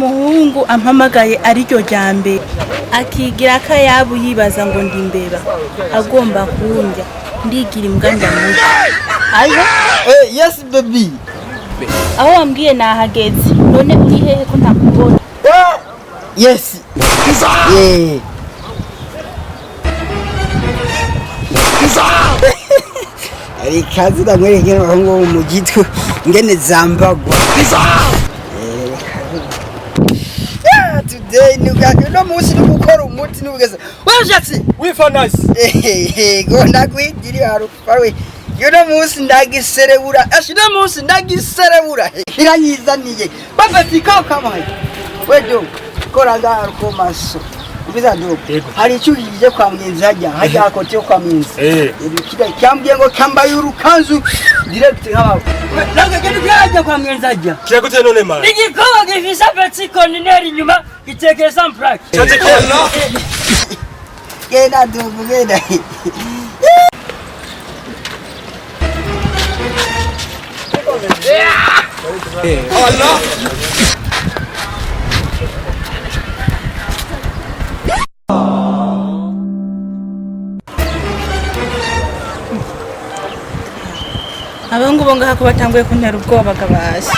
umuhungu ampamagaye ariryo jambe akigira akayabu yibaza ngo ndi imbeba agomba kunjya ndigira imbwa ndamuta. Ayo yes baby. aho wambwiye nahageze none uri hehe ko ntakubona? Yes. Yeah. Ari kazi da mwere ngene ngo mu gitwe ngene zambagwa. Today no musi n'ukora umuti n'ubugeza. Wajatsi wifa nice. Go ndakwigiri haru pawe. Yuno musi ndagiserebura. Ashino musi ndagiserebura. Iranyizaniye. Bafati kamaye. Wedo koraga ko maso. Ubiza ndo. Hari icyo yije kwa mwenzi hajya akotyo kwa mwenzi. Kida cyambye ngo kambaye urukanzu direct nk'aba. Nanga gende byajya kwa mwenzi hajya. Kiragute none mara. Igikoba gifisa petsi kontineri nyuma gitekeza mpraki. Chaje kono. Genda dubu genda. Allah. Abahungu bo ngaha ko batanguye kuntera ubwoba gabazi.